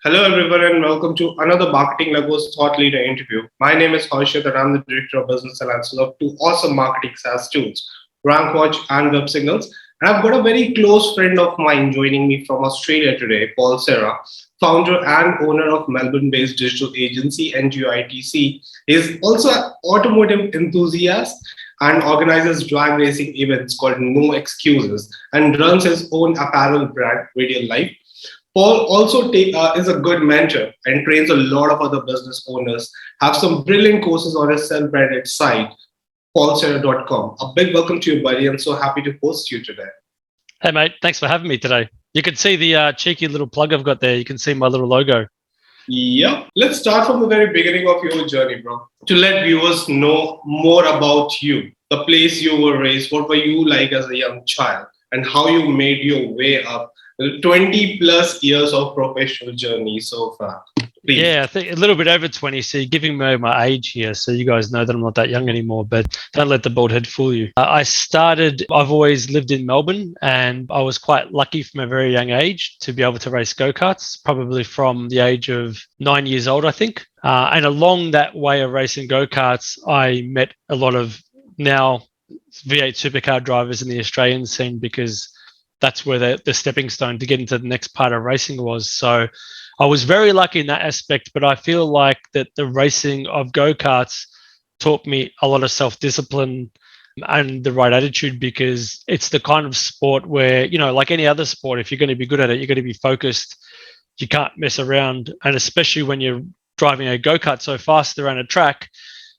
Hello, everyone, and welcome to another Marketing Legos Thought Leader interview. My name is Harshit, and I'm the Director of Business Alliance of two awesome marketing SaaS tools, RankWatch and Websignals. And I've got a very close friend of mine joining me from Australia today, Paul Sera, founder and owner of Melbourne-based digital agency NGITC. He's also an automotive enthusiast and organizes drag racing events called No Excuses and runs his own apparel brand, Radial Life. Paul also is a good mentor and trains a lot of other business owners. Have some brilliant courses on his self-branded site, paulsera.com. A big welcome to you, buddy. I'm so happy to host you today. Hey, mate. Thanks for having me today. You can see the cheeky little plug I've got there. You can see my little logo. Yep. Let's start from the very beginning of your journey, bro. To let viewers know more about you, the place you were raised, what were you like as a young child, and how you made your way up 20 plus years of professional journey so far. Please. Yeah, I think a little bit over 20. So you're giving me my age here. So you guys know that I'm not that young anymore, but don't let the bald head fool you. I've always lived in Melbourne, and I was quite lucky from a very young age to be able to race go-karts, probably from the age of 9 years old, I think. And along that way of racing go-karts, I met a lot of now V8 supercar drivers in the Australian scene, because that's where the stepping stone to get into the next part of racing was. So I was very lucky in that aspect, but I feel like that the racing of go-karts taught me a lot of self-discipline and the right attitude, because it's the kind of sport where, you know, like any other sport, if you're going to be good at it, you're going to be focused. You can't mess around. And especially when you're driving a go-kart so fast around a track,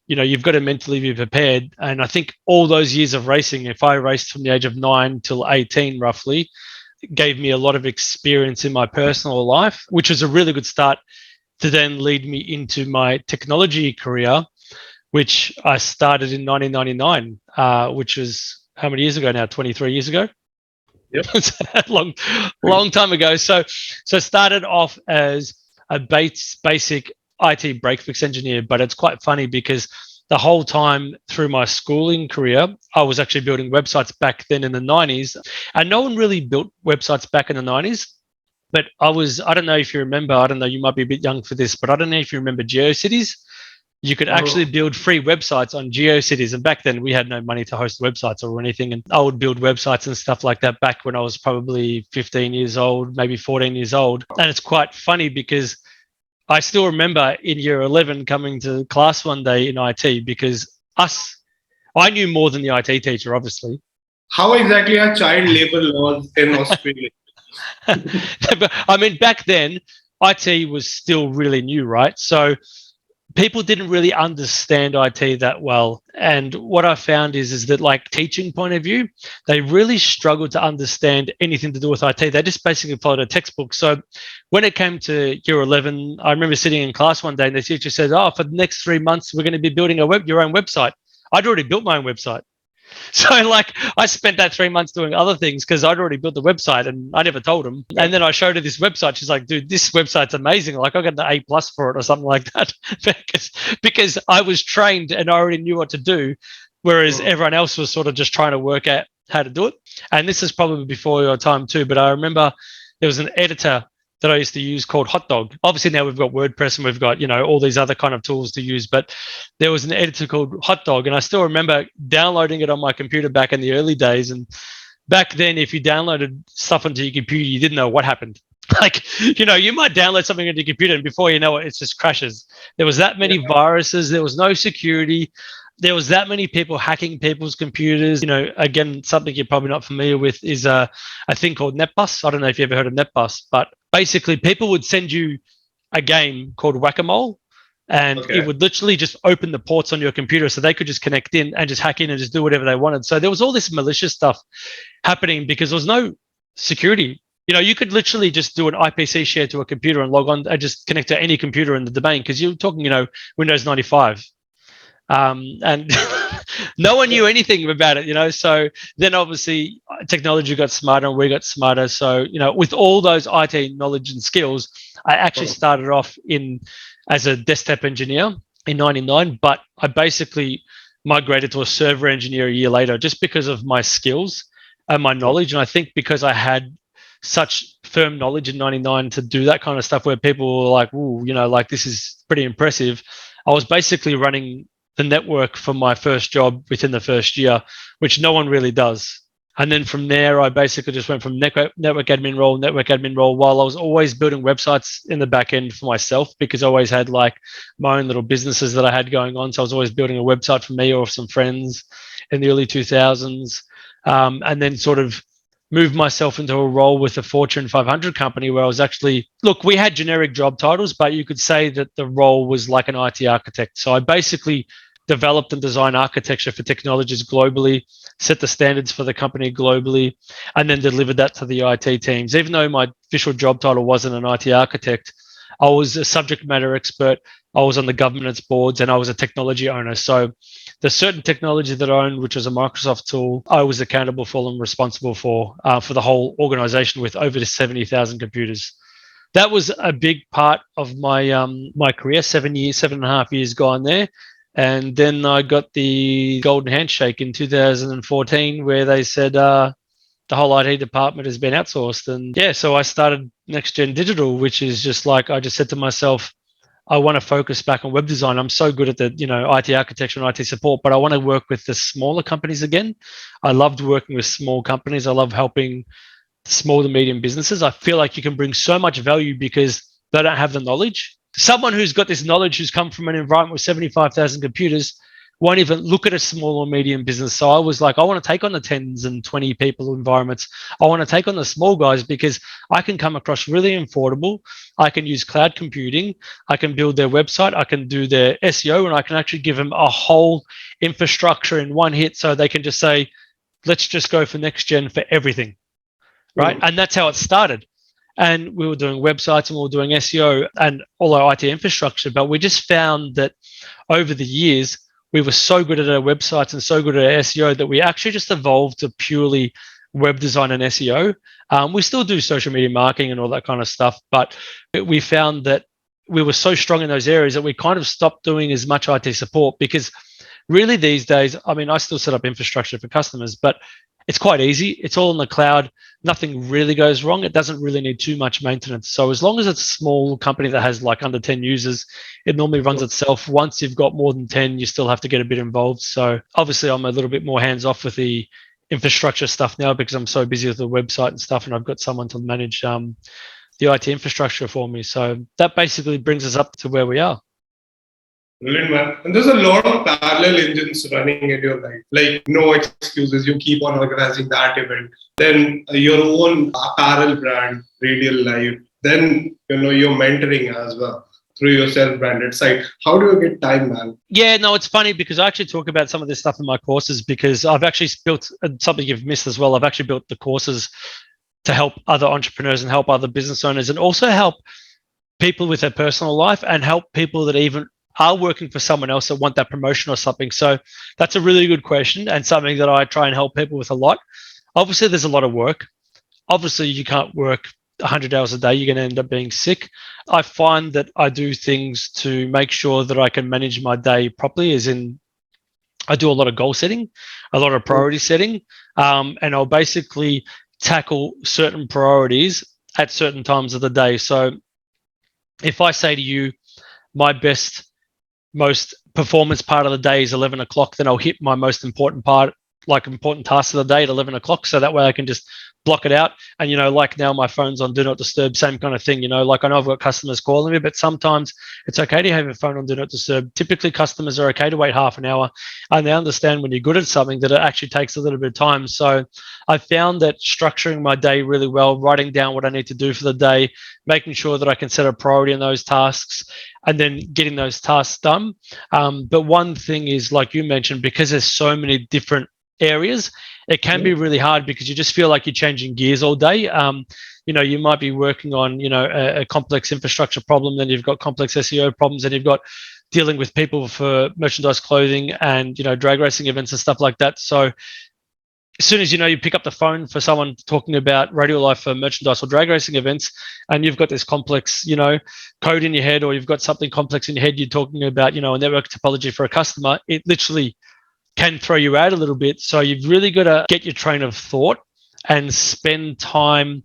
you know, you've got to mentally be prepared. And I think all those years of racing, if I raced from the age of 9 till 18 roughly, gave me a lot of experience in my personal life, which was a really good start to then lead me into my technology career, which I started in 1999, which was how many years ago now? 23 years ago. Yep. long time ago. So started off as a basic IT break fix engineer, but it's quite funny because the whole time through my schooling career, I was actually building websites back then in the 90s. And no one really built websites back in the 90s. But I don't know if you remember, I don't know, you might be a bit young for this, but I don't know if you remember GeoCities. You could actually build free websites on GeoCities. And back then we had no money to host websites or anything. And I would build websites and stuff like that back when I was probably 15 years old, maybe 14 years old. And it's quite funny because I still remember in year 11 coming to class one day in IT, because I knew more than the IT teacher, obviously. How exactly are child labor laws in Australia? But, I mean, back then, IT was still really new, right? So people didn't really understand IT that well. And what I found is that, like, teaching point of view, they really struggled to understand anything to do with IT. They just basically followed a textbook. So when it came to year 11, I remember sitting in class one day and the teacher said, "Oh, for the next 3 months, we're going to be building your own website." I'd already built my own website. So, like, I spent that 3 months doing other things because I'd already built the website and I never told them. And then I showed her this website. She's like, "Dude, this website's amazing. Like, I got the A+ for it," or something like that, because I was trained and I already knew what to do, whereas everyone else was sort of just trying to work out how to do it. And this is probably before your time too, but I remember there was an editor that I used to use called Hotdog. Obviously now we've got WordPress and we've got, you know, all these other kind of tools to use, but there was an editor called Hotdog, and I still remember downloading it on my computer back in the early days. And back then, if you downloaded stuff onto your computer, you didn't know what happened. Like, you know, you might download something onto your computer and before you know it, it just crashes. There was that many viruses. There was no security. There was that many people hacking people's computers. You know, again, something you're probably not familiar with is a thing called NetBus. I don't know if you ever heard of NetBus, but basically people would send you a game called Whack-A-Mole, and it would literally just open the ports on your computer so they could just connect in and just hack in and just do whatever they wanted. So there was all this malicious stuff happening because there was no security. You know, you could literally just do an IPC share to a computer and log on and just connect to any computer in the domain, because you're talking, you know, Windows 95. And no one knew anything about it, you know. So then obviously technology got smarter and we got smarter. So, you know, with all those IT knowledge and skills, I actually started off as a desktop engineer in 99, but I basically migrated to a server engineer a year later just because of my skills and my knowledge. And I think because I had such firm knowledge in 99 to do that kind of stuff where people were like, ooh, like this is pretty impressive. I was basically running the network for my first job within the first year, which no one really does. And then from there, I basically just went from network admin role, while I was always building websites in the back end for myself, because I always had like my own little businesses that I had going on. So I was always building a website for me or some friends in the early 2000s. And then sort of moved myself into a role with a Fortune 500 company where I was actually, look, we had generic job titles, but you could say that the role was like an IT architect. So I basically developed and designed architecture for technologies globally, set the standards for the company globally, and then delivered that to the IT teams. Even though my official job title wasn't an IT architect, I was a subject matter expert. I was on the governance boards and I was a technology owner. So the certain technology that I owned, which was a Microsoft tool, I was accountable for and responsible for the whole organization with over 70,000 computers. That was a big part of my my career, 7.5 years gone there. And then I got the golden handshake in 2014 where they said the whole IT department has been outsourced. And yeah, so I started Next Gen Digital, which is just like, I just said to myself, I want to focus back on web design. I'm so good at the, IT architecture and IT support, but I want to work with the smaller companies again. I loved working with small companies. I love helping small to medium businesses. I feel like you can bring so much value because they don't have the knowledge. Someone who's got this knowledge, who's come from an environment with 75,000 computers, won't even look at a small or medium business. So I was like, I want to take on the 10s and 20 people environments. I want to take on the small guys because I can come across really affordable. I can use cloud computing. I can build their website. I can do their SEO, and I can actually give them a whole infrastructure in one hit. So they can just say, let's just go for next gen for everything. Right. And that's how it started. And we were doing websites and we were doing SEO and all our IT infrastructure. But we just found that over the years, we were so good at our websites and so good at our SEO that we actually just evolved to purely web design and SEO. We still do social media marketing and all that kind of stuff, but we found that we were so strong in those areas that we kind of stopped doing as much IT support, because really these days, I mean, I still set up infrastructure for customers, but it's quite easy. It's all in the cloud. Nothing really goes wrong. It doesn't really need too much maintenance. So as long as it's a small company that has like under 10 users, it normally runs itself. Once you've got more than 10, you still have to get a bit involved. So obviously I'm a little bit more hands off with the infrastructure stuff now because I'm so busy with the website and stuff, and I've got someone to manage the IT infrastructure for me. So that basically brings us up to where we are. Brilliant, man. And there's a lot of parallel engines running in your life. Like, no excuses. You keep on organizing that event. Then your own apparel brand, Radial Life. Then, you're mentoring as well through your self-branded site. How do you get time, man? Yeah, no, it's funny because I actually talk about some of this stuff in my courses, because I've actually built something you've missed as well. I've actually built the courses to help other entrepreneurs and help other business owners, and also help people with their personal life and help people that even are working for someone else that want that promotion or something. So that's a really good question and something that I try and help people with a lot. Obviously, there's a lot of work. Obviously, you can't work 100 hours a day. You're going to end up being sick. I find that I do things to make sure that I can manage my day properly, as in I do a lot of goal setting, a lot of priority setting, and I'll basically tackle certain priorities at certain times of the day. So if I say to you, my most performance part of the day is 11 o'clock, then I'll hit my most important part, like important tasks of the day at 11 o'clock. So that way I can just block it out. And, like now my phone's on do not disturb, same kind of thing, like I know I've got customers calling me, but sometimes it's okay to have your phone on do not disturb. Typically customers are okay to wait half an hour, and they understand when you're good at something that it actually takes a little bit of time. So I found that structuring my day really well, writing down what I need to do for the day, making sure that I can set a priority on those tasks, and then getting those tasks done. But one thing is, like you mentioned, because there's so many different areas, it can be really hard because you just feel like you're changing gears all day. You might be working on, a complex infrastructure problem, then you've got complex SEO problems, and you've got dealing with people for merchandise clothing and, drag racing events and stuff like that. So as soon as you pick up the phone for someone talking about Radial Life for merchandise or drag racing events, and you've got this complex, code in your head, or you've got something complex in your head, you're talking about, a network topology for a customer, it literally can throw you out a little bit. So you've really got to get your train of thought and spend time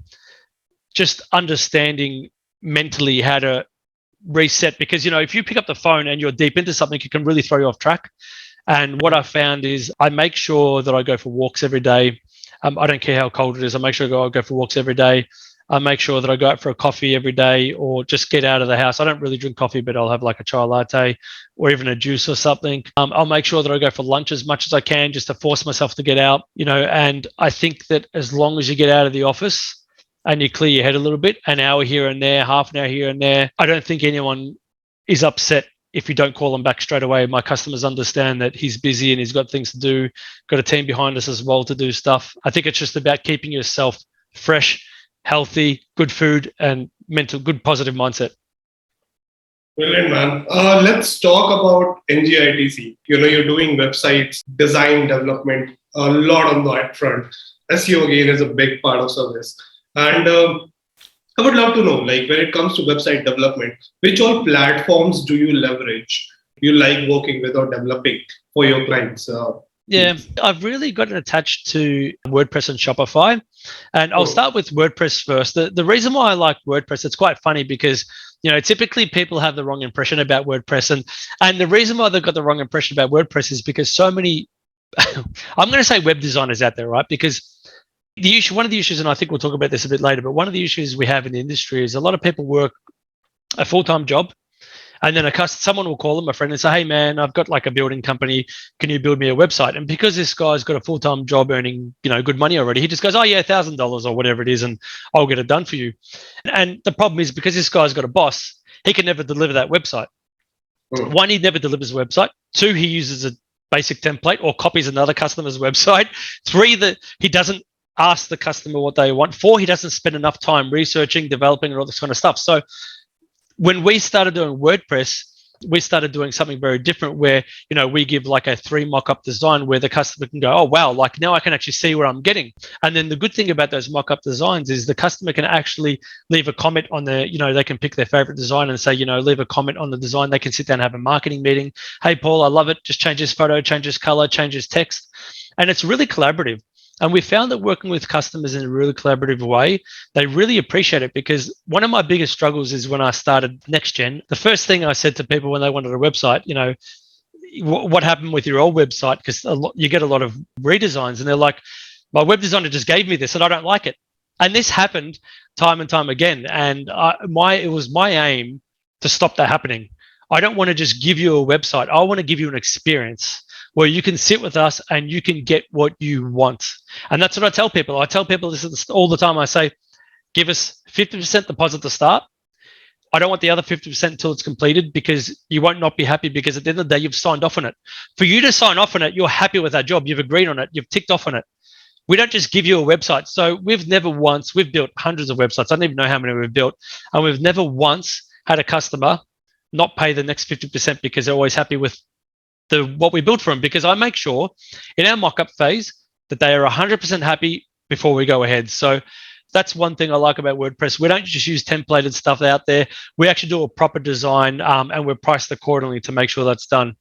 just understanding mentally how to reset, because if you pick up the phone and you're deep into something, it can really throw you off track. And what I found is I make sure that I go for walks every day. I don't care how cold it is. I make sure I go for walks every day. I make sure that I go out for a coffee every day, or just get out of the house. I don't really drink coffee, but I'll have like a chai latte or even a juice or something. I'll make sure that I go for lunch as much as I can, just to force myself to get out, and I think that as long as you get out of the office and you clear your head a little bit, an hour here and there, half an hour here and there, I don't think anyone is upset if you don't call them back straight away. My customers understand that he's busy and he's got things to do, got a team behind us as well to do stuff. I think it's just about keeping yourself fresh, healthy, good food, and good positive mindset. Brilliant, man. Let's talk about NGITC. You're doing websites, design development, a lot on that front. SEO again is a big part of service. And I would love to know, like, when it comes to website development, which all platforms do you leverage? You like working with or developing for your clients? Yeah, I've really gotten attached to WordPress and Shopify. And I'll start with WordPress first. The reason why I like WordPress, it's quite funny because, typically people have the wrong impression about WordPress. And the reason why they've got the wrong impression about WordPress is because so many, I'm going to say web designers out there, right? Because one of the issues, and I think we'll talk about this a bit later, but one of the issues we have in the industry is a lot of people work a full-time job, and then someone will call them, a friend, and say, hey, man, I've got like a building company. Can you build me a website? And because this guy's got a full-time job earning, good money already, he just goes, oh, yeah, $1,000 or whatever it is, and I'll get it done for you. And the problem is, because this guy's got a boss, he can never deliver that website. One, he never delivers a website. Two, he uses a basic template or copies another customer's website. Three, that he doesn't ask the customer what they want. Four, he doesn't spend enough time researching, developing, and all this kind of stuff. So when we started doing WordPress, we started doing something very different where, we give like a 3 mock-up design where the customer can go, oh, wow, like now I can actually see where I'm getting. And then the good thing about those mock-up designs is the customer can actually leave a comment on they can pick their favorite design and say, leave a comment on the design. They can sit down and have a marketing meeting. Hey, Paul, I love it. Just change this photo, change this color, change this text. And it's really collaborative. And we found that working with customers in a really collaborative way, they really appreciate it, because one of my biggest struggles is when I started NextGen, the first thing I said to people when they wanted a website, what happened with your old website? Because you get a lot of redesigns and they're like, my web designer just gave me this and I don't like it. And this happened time and time again. And it was my aim to stop that happening. I don't want to just give you a website. I want to give you an experience where you can sit with us and you can get what you want. And that's what I tell people. I tell people this all the time. I say, give us 50% deposit to start. I don't want the other 50% until it's completed, because you won't not be happy, because at the end of the day, you've signed off on it. For you to sign off on it, you're happy with that job. You've agreed on it. You've ticked off on it. We don't just give you a website. So we've built hundreds of websites. I don't even know how many we've built. And we've never once had a customer not pay the next 50% because they're always happy with what we built for them, because I make sure in our mock-up phase that they are 100% happy before we go ahead. So that's one thing I like about WordPress. We don't just use templated stuff out there. We actually do a proper design, and we're priced accordingly to make sure that's done.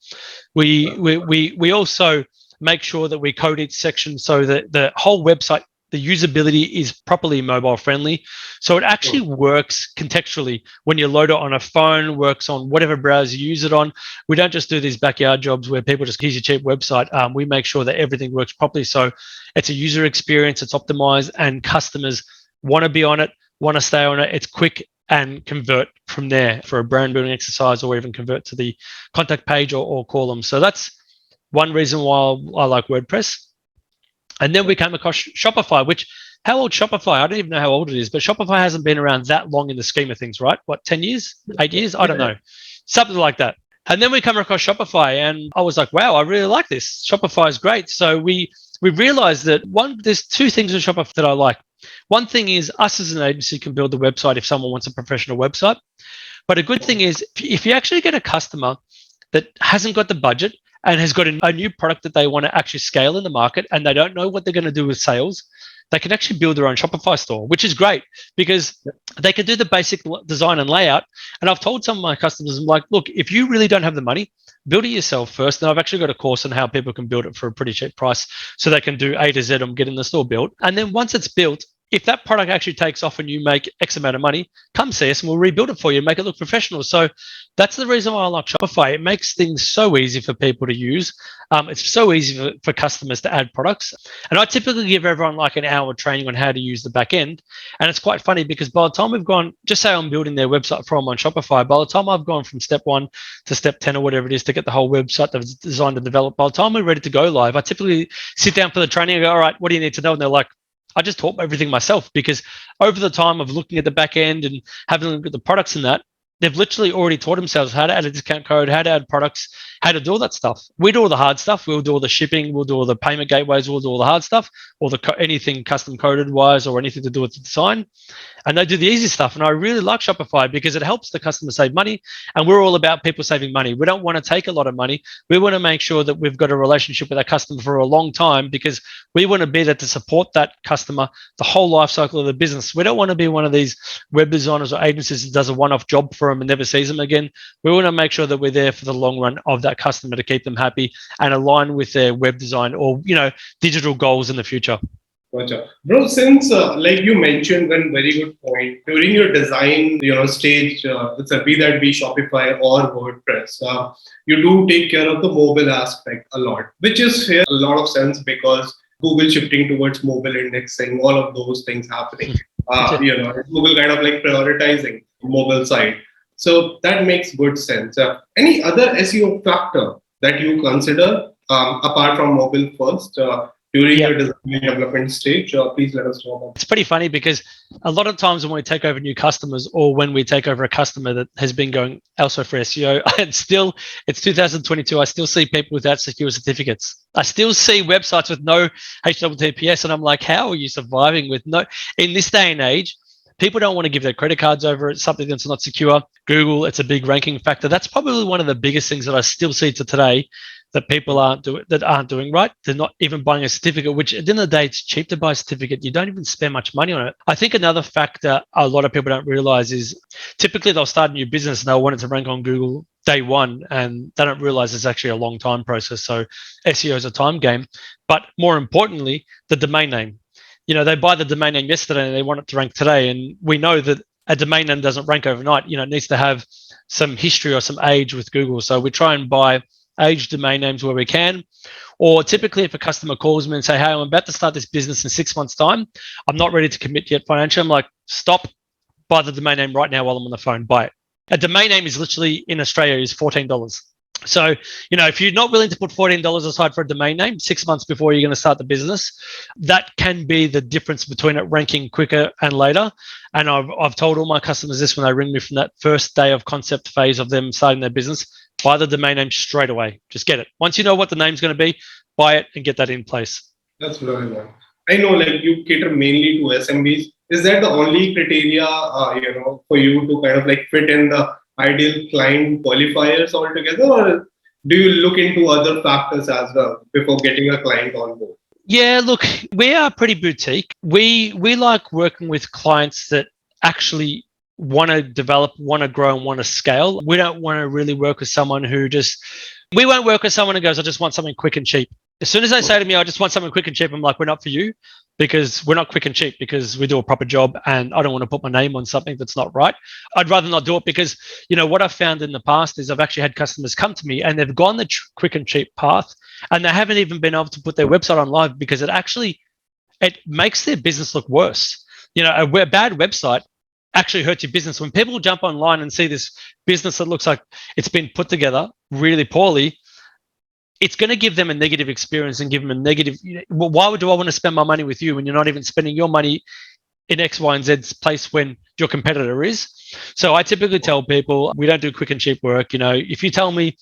We also make sure that we code each section so that the whole website, the usability is properly mobile friendly. So it actually works contextually when you load it on a phone, works on whatever browser you use it on. We don't just do these backyard jobs where people just use a cheap website. We make sure that everything works properly. So it's a user experience, it's optimized, and customers want to be on it, want to stay on it. It's quick and convert from there for a brand building exercise, or even convert to the contact page or call them. So that's one reason why I like WordPress. And then we came across Shopify, which, how old Shopify? I don't even know how old it is, but Shopify hasn't been around that long in the scheme of things, right? What, 10 years, 8 years? I don't know. Something like that. And then we come across Shopify and I was like, wow, I really like this. Shopify is great. So we realized that there's two things with Shopify that I like. One thing is us as an agency can build the website if someone wants a professional website. But a good thing is if you actually get a customer that hasn't got the budget and has got a new product that they want to actually scale in the market, and they don't know what they're going to do with sales, they can actually build their own Shopify store, which is great because they can do the basic design and layout. And I've told some of my customers, I'm like, look, if you really don't have the money, build it yourself first. And I've actually got a course on how people can build it for a pretty cheap price so they can do A to Z and getting the store built. And then once it's built, if that product actually takes off and you make X amount of money, come see us and we'll rebuild it for you and make it look professional. So that's the reason why I like Shopify. It makes things so easy for people to use. It's so easy for customers to add products. And I typically give everyone like an hour training on how to use the back end. And it's quite funny because by the time we've gone, just say I'm building their website for them on Shopify, by the time I've gone from step 1 to step 10 or whatever it is to get the whole website that's designed and developed, by the time we're ready to go live, I typically sit down for the training and go, all right, what do you need to know? And they're like, I just taught everything myself, because over the time of looking at the back end and having a look at the products and that, they've literally already taught themselves how to add a discount code, how to add products, how to do all that stuff. We do all the hard stuff. We'll do all the shipping. We'll do all the payment gateways. We'll do all the hard stuff, or anything custom coded wise or anything to do with the design. And they do the easy stuff. And I really like Shopify because it helps the customer save money. And we're all about people saving money. We don't want to take a lot of money. We want to make sure that we've got a relationship with our customer for a long time, because we want to be there to support that customer the whole life cycle of the business. We don't want to be one of these web designers or agencies that does a one-off job for them and never sees them again. We want to make sure that we're there for the long run of that customer to keep them happy and align with their web design or digital goals in the future. Gotcha. Bro, since like you mentioned one very good point, during your design stage, it's be that be Shopify or WordPress, you do take care of the mobile aspect a lot, which is here a lot of sense because Google shifting towards mobile indexing, all of those things happening. Google kind of like prioritizing mobile side. So that makes good sense. Any other SEO factor that you consider apart from mobile first during your design and development stage? Please let us know about. It's pretty funny because a lot of times when we take over new customers, or when we take over a customer that has been going elsewhere for SEO, it's 2022. I still see people without secure certificates. I still see websites with no HTTPS, and I'm like, how are you surviving with no? In this day and age, people don't want to give their credit cards over. It's something that's not secure. Google, it's a big ranking factor. That's probably one of the biggest things that I still see to today that people aren't doing right. They're not even buying a certificate, which at the end of the day, it's cheap to buy a certificate. You don't even spend much money on it. I think another factor a lot of people don't realize is typically they'll start a new business and they'll want it to rank on Google day one, and they don't realize it's actually a long time process. So SEO is a time game. But more importantly, the domain name. They buy the domain name yesterday and they want it to rank today. And we know that a domain name doesn't rank overnight. It needs to have some history or some age with Google. So we try and buy aged domain names where we can. Or typically if a customer calls me and say, hey, I'm about to start this business in 6 months' time, I'm not ready to commit yet financially. I'm like, stop, buy the domain name right now while I'm on the phone, buy it. A domain name is literally in Australia is $14. So, if you're not willing to put $14 aside for a domain name 6 months before you're going to start the business, that can be the difference between it ranking quicker and later. And I've told all my customers this when they ring me from that first day of concept phase of them starting their business: buy the domain name straight away. Just get it. Once you know what the name's going to be, buy it and get that in place. That's very good. I know, like, you cater mainly to SMBs. Is that the only criteria, for you to kind of like fit in the ideal client qualifiers altogether, or do you look into other factors as well before getting a client on board? Yeah, look, we are pretty boutique. We like working with clients that actually want to develop, want to grow, and want to scale. We don't want to really work with someone who we won't work with someone who goes, I just want something quick and cheap. As soon as they say to me, I just want something quick and cheap, I'm like, we're not for you, because we're not quick and cheap, because we do a proper job and I don't want to put my name on something that's not right. I'd rather not do it, because, what I've found in the past is I've actually had customers come to me and they've gone the quick and cheap path and they haven't even been able to put their website on live, because it makes their business look worse. A bad website actually hurts your business. When people jump online and see this business that looks like it's been put together really poorly, it's going to give them a negative experience and give them a negative, why do I want to spend my money with you when you're not even spending your money in X, Y, and Z place when your competitor is? So I typically tell people, we don't do quick and cheap work. If you tell me,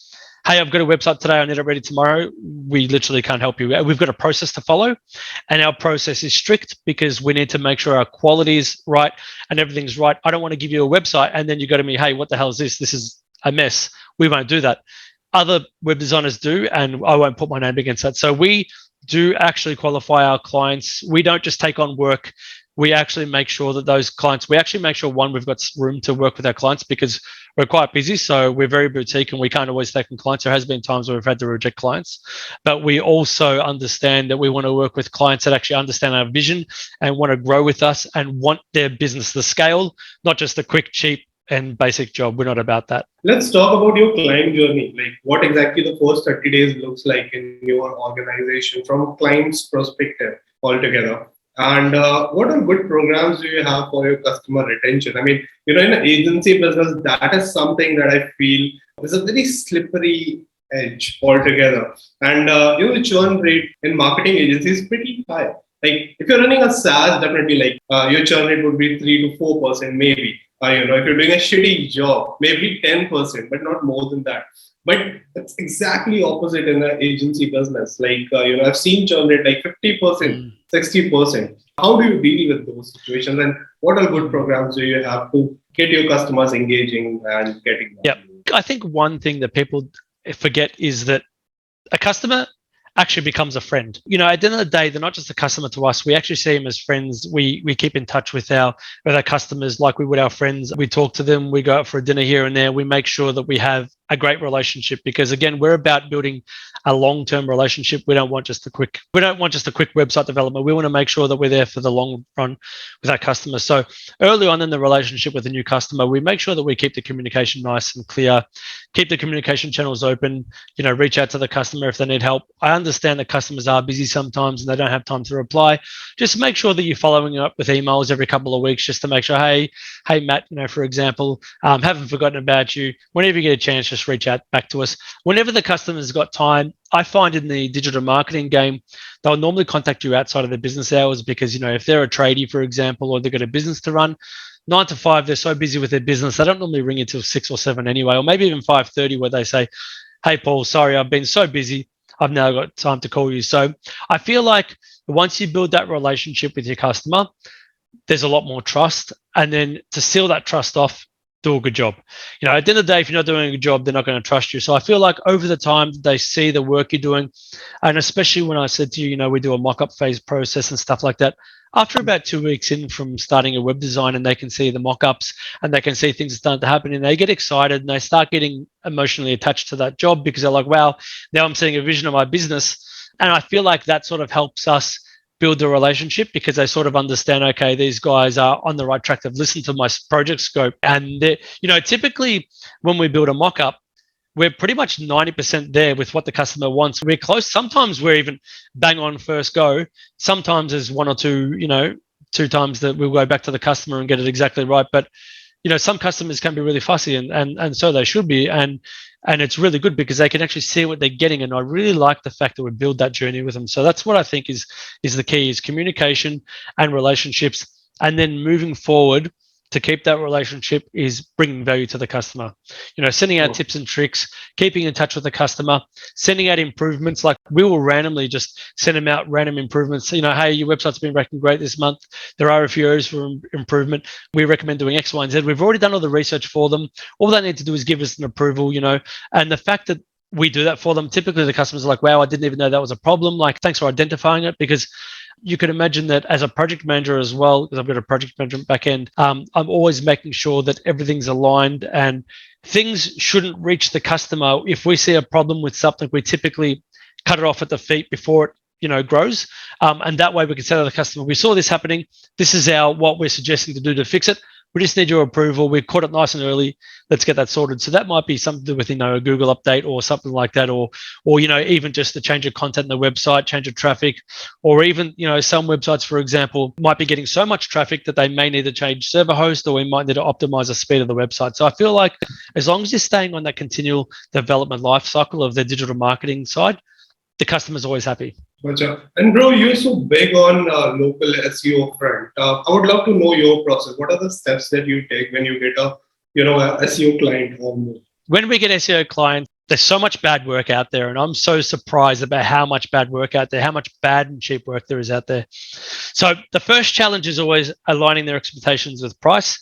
hey, I've got a website today, I need it ready tomorrow, we literally can't help you. We've got a process to follow, and our process is strict because we need to make sure our quality is right and everything's right. I don't want to give you a website and then you go to me, hey, what the hell is this? This is a mess. We won't do that. Other web designers do, and I won't put my name against that. So we do actually qualify our clients. We don't just take on work. We actually make sure that those clients, we actually make sure, one, we've got room to work with our clients, because we're quite busy, so we're very boutique and we can't always take on clients. There has been times where we've had to reject clients, but we also understand that we want to work with clients that actually understand our vision and want to grow with us and want their business to scale, not just a quick, cheap, and basic job. We're not about that. Let's talk about your client journey. Like what exactly the first 30 days looks like in your organization from a client's perspective altogether. And what are good programs do you have for your customer retention? I mean, in an agency business, that is something that I feel is a very slippery edge altogether. And the churn rate in marketing agencies is pretty high. Like if you're running a SaaS, definitely like your churn rate would be 3 to 4% maybe. If you're doing a shitty job, maybe 10%, but not more than that. But it's exactly opposite in the agency business. Like, I've seen churn rate like 50%, 60%. How do you deal with those situations? And what are good programs do you have to get your customers engaging and getting them? Yeah, I think one thing that people forget is that a customer actually becomes a friend. At the end of the day, they're not just a customer to us. We actually see them as friends. We keep in touch with our customers like we would our friends. We talk to them. We go out for a dinner here and there. We make sure that we have a great relationship because again, we're about building a long-term relationship. We don't want just a quick website development. We want to make sure that we're there for the long run with our customers. So early on in the relationship with a new customer, we make sure that we keep the communication nice and clear, keep the communication channels open, reach out to the customer if they need help. I understand that customers are busy sometimes and they don't have time to reply. Just make sure that you're following up with emails every couple of weeks just to make sure, hey Matt, for example, haven't forgotten about you. Whenever you get a chance, just reach out back to us. Whenever the customer's got time, I find in the digital marketing game, they'll normally contact you outside of their business hours because, if they're a tradie, for example, or they've got a business to run, 9 to 5, they're so busy with their business, they don't normally ring you till 6 or 7 anyway, or maybe even 5:30 where they say, hey, Paul, sorry, I've been so busy. I've now got time to call you. So I feel like once you build that relationship with your customer, there's a lot more trust. And then to seal that trust off, do a good job. At the end of the day, if you're not doing a good job, they're not going to trust you. So I feel like over the time they see the work you're doing, and especially when I said to you, we do a mock-up phase process and stuff like that. After about 2 weeks in from starting a web design and they can see the mock-ups and they can see things starting to happen and they get excited and they start getting emotionally attached to that job because they're like, wow, now I'm seeing a vision of my business. And I feel like that sort of helps us build the relationship because they sort of understand, okay, these guys are on the right track. They've listened to my project scope. And, typically when we build a mock-up, we're pretty much 90% there with what the customer wants. We're close. Sometimes we're even bang on first go. Sometimes there's one or two, 2 times that we'll go back to the customer and get it exactly right. But, some customers can be really fussy and so they should be. And it's really good because they can actually see what they're getting. And I really like the fact that we build that journey with them. So that's what I think is the key is communication and relationships. And then moving forward to keep that relationship is bringing value to the customer. Sending out tips and tricks, keeping in touch with the customer, sending out improvements. Like we will randomly just send them out random improvements. Hey, your website's been ranking great this month. There are a few areas for improvement. We recommend doing X, Y, and Z. We've already done all the research for them. All they need to do is give us an approval, and the fact that we do that for them, typically the customers are like, wow, I didn't even know that was a problem. Like, thanks for identifying it because you could imagine that as a project manager as well, because I've got a project management back end, I'm always making sure that everything's aligned and things shouldn't reach the customer. If we see a problem with something, we typically cut it off at the feet before it grows. And that way we can say to the customer, we saw this happening. This is what we're suggesting to do to fix it. We just need your approval. We caught it nice and early. Let's get that sorted. So that might be something to do with, a Google update or something like that, or even just the change of content in the website, change of traffic, or even, some websites, for example, might be getting so much traffic that they may need to change server host, or we might need to optimize the speed of the website. So I feel like as long as you're staying on that continual development life cycle of the digital marketing side, the customer's always happy. Gotcha. And bro, you're so big on local SEO front. I would love to know your process. What are the steps that you take when you get a SEO client on board? When we get SEO clients, there's so much bad work out there, and I'm so surprised about how much bad work out there, how much bad and cheap work there is out there. So the first challenge is always aligning their expectations with price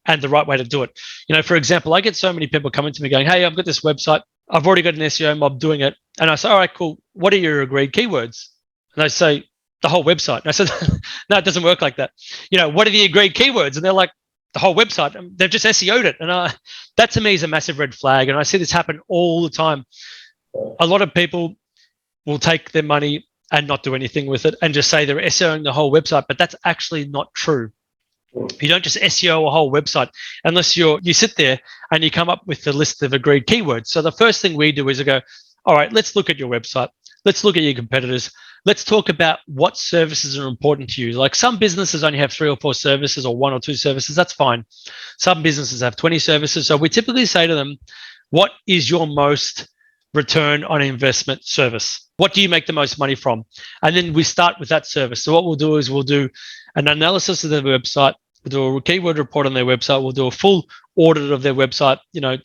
and the right way to do it. For example, I get so many people coming to me going, hey, I've got this website. I've already got an SEO mob doing it. And I say, all right, cool. What are your agreed keywords? And they say, the whole website. And I said, no, it doesn't work like that. What are the agreed keywords? And they're like, the whole website. They've just SEO'd it. And that to me is a massive red flag. And I see this happen all the time. A lot of people will take their money and not do anything with it and just say they're SEOing the whole website, but that's actually not true. You don't just SEO a whole website unless you sit there and you come up with the list of agreed keywords. So the first thing we do is I go, all right, let's look at your website. Let's look at your competitors. Let's talk about what services are important to you. Like some businesses only have 3 or 4 services or 1 or 2 services. That's fine. Some businesses have 20 services. So we typically say to them, what is your most return on investment service? What do you make the most money from? And then we start with that service. So what we'll do is we'll do an analysis of their website. We'll do a keyword report on their website. We'll do a full audit of their website,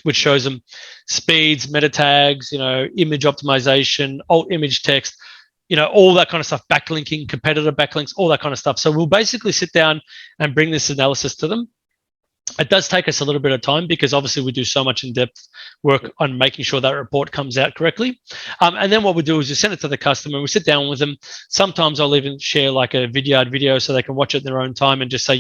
which shows them speeds, meta tags, image optimization, alt image text, all that kind of stuff, backlinking, competitor backlinks, all that kind of stuff. So we'll basically sit down and bring this analysis to them. It does take us a little bit of time because obviously we do so much in-depth work on making sure that report comes out correctly. And then what we do is we send it to the customer. We sit down with them. Sometimes I'll even share like a video so they can watch it in their own time and just say,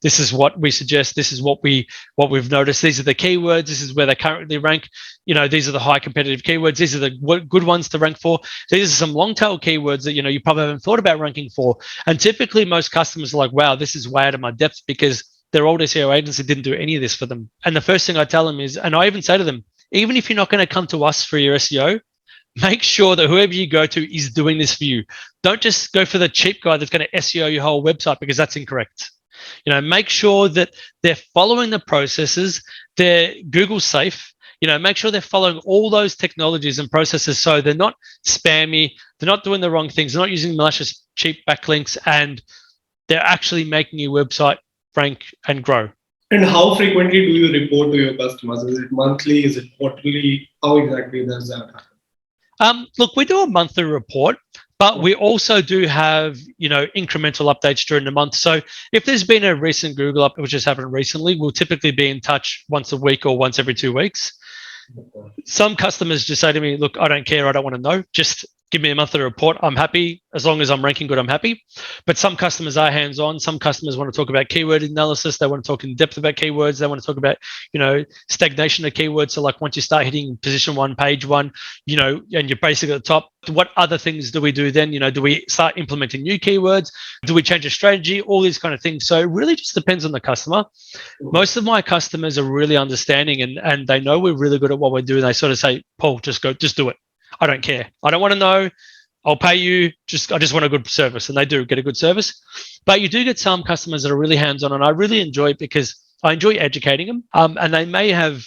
this is what we suggest. This is what we've noticed. These are the keywords. This is where they currently rank. These are the high competitive keywords. These are the good ones to rank for. These are some long tail keywords that, you probably haven't thought about ranking for. And typically most customers are like, wow, this is way out of my depth because their old SEO agency didn't do any of this for them. And the first thing I tell them is, and I even say to them, even if you're not going to come to us for your SEO, make sure that whoever you go to is doing this for you. Don't just go for the cheap guy that's going to SEO your whole website because that's incorrect. Make sure that they're following the processes, they're Google safe, make sure they're following all those technologies and processes so they're not spammy, they're not doing the wrong things, they're not using malicious cheap backlinks, and they're actually making your website rank and grow. And how frequently do you report to your customers? Is it monthly? Is it quarterly? How exactly does that happen? Look, we do a monthly report, but we also do have, incremental updates during the month. So if there's been a recent Google update, which has happened recently, we'll typically be in touch once a week or once every 2 weeks. Some customers just say to me, look, I don't care. I don't want to know. Just give me a monthly report. I'm happy. As long as I'm ranking good, I'm happy. But some customers are hands-on. Some customers want to talk about keyword analysis. They want to talk in depth about keywords. They want to talk about, stagnation of keywords. So like once you start hitting position 1, page 1, and you're basically at the top, what other things do we do then? Do we start implementing new keywords? Do we change a strategy? All these kind of things. So it really just depends on the customer. Most of my customers are really understanding and they know we're really good at what we're doing. They sort of say, Paul, just do it. I don't care. I don't want to know. I'll pay you. I just want a good service. And they do get a good service. But you do get some customers that are really hands-on. And I really enjoy it because I enjoy educating them. And they may have,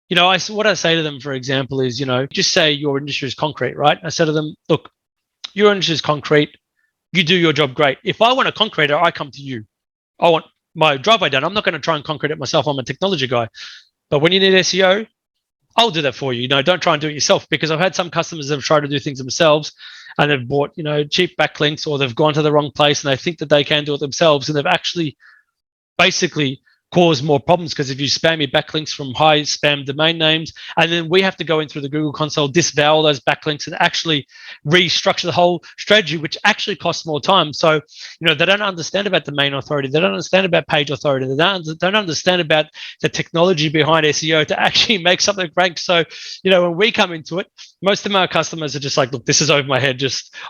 what I say to them, for example, is, just say your industry is concrete, right? I say to them, look, your industry is concrete. You do your job great. If I want a concreter, I come to you. I want my driveway done. I'm not going to try and concrete it myself. I'm a technology guy. But when you need SEO, I'll do that for you. Don't try and do it yourself, because I've had some customers that have tried to do things themselves and they've bought, cheap backlinks, or they've gone to the wrong place and they think that they can do it themselves, and they've actually basically cause more problems, because if you spam your backlinks from high spam domain names, and then we have to go in through the Google console, disavow those backlinks and actually restructure the whole strategy, which actually costs more time. So, they don't understand about domain authority. They don't understand about page authority. They don't understand about the technology behind SEO to actually make something rank. So, when we come into it, most of our customers are just like, look, this is over my head.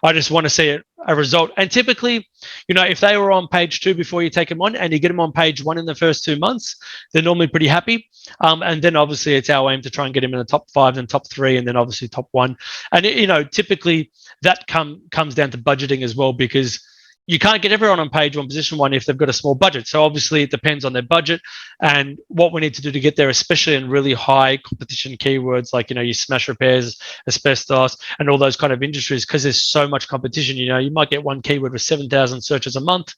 I just want to see a result. And typically, if they were on page 2 before you take them on and you get them on page 1 in the first 2 months, they're normally pretty happy. And then obviously it's our aim to try and get them in the top 5, then top 3, and then obviously top 1. And, typically that comes down to budgeting as well, because you can't get everyone on page 1, position 1 if they've got a small budget. So obviously it depends on their budget and what we need to do to get there, especially in really high competition keywords like, your smash repairs, asbestos, and all those kind of industries, because there's so much competition. You might get one keyword with 7,000 searches a month,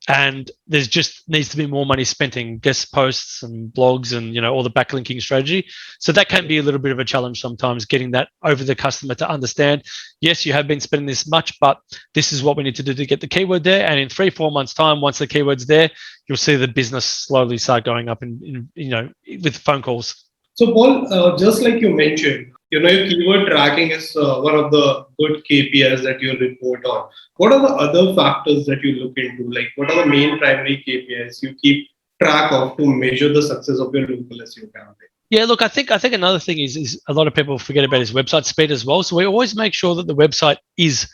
and there's just needs to be more money spent in guest posts and blogs and, all the backlinking strategy. So that can be a little bit of a challenge sometimes, getting that over the customer to understand, yes, you have been spending this much, but this is what we need to do to get the keyword there. And in 3-4 months time, once the keyword's there, you'll see the business slowly start going up in with phone calls. So Paul, just like you mentioned, your keyword tracking is one of the good KPIs that you report on. What are the other factors that you look into? Like, what are the main primary KPIs you keep track of to measure the success of your local SEO campaign? Yeah, look, I think another thing is a lot of people forget about is website speed as well. So we always make sure that the website is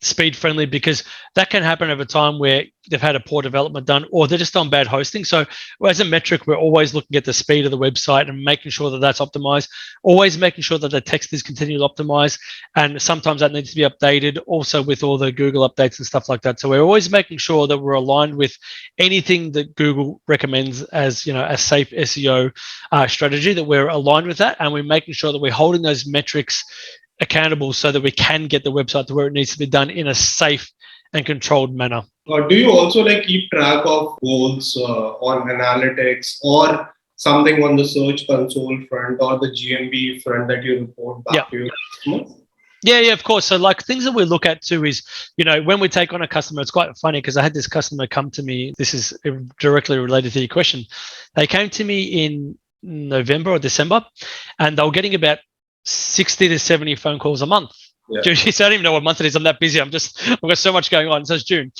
speed friendly, because that can happen over time where they've had a poor development done or they're just on bad hosting. So as a metric, we're always looking at the speed of the website and making sure that that's optimized, always making sure that the text is continually optimized. And sometimes that needs to be updated also with all the Google updates and stuff like that. So we're always making sure that we're aligned with anything that Google recommends as, a safe SEO strategy, that we're aligned with that. And we're making sure that we're holding those metrics accountable so that we can get the website to where it needs to be done in a safe and controlled manner. Do you also keep track of goals on analytics or something on the search console front or the GMB front that you report back to your customers? Yeah, of course. So things that we look at too is, when we take on a customer, it's quite funny because I had this customer come to me. This is directly related to your question. They came to me in November or December, and they were getting about 60 to 70 phone calls a month. Yeah. So I don't even know what month it is. I'm that busy. I've got so much going on. So it's June.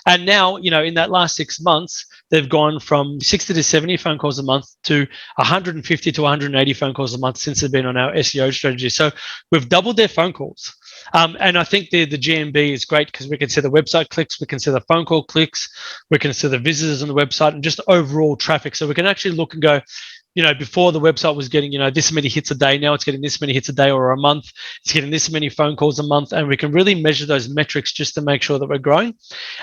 And now, in that last 6 months, they've gone from 60 to 70 phone calls a month to 150 to 180 phone calls a month since they've been on our SEO strategy. So we've doubled their phone calls. And I think the GMB is great because we can see the website clicks, we can see the phone call clicks, we can see the visitors on the website and just overall traffic. So we can actually look and go, before the website was getting, this many hits a day. Now it's getting this many hits a day or a month. It's getting this many phone calls a month. And we can really measure those metrics just to make sure that we're growing.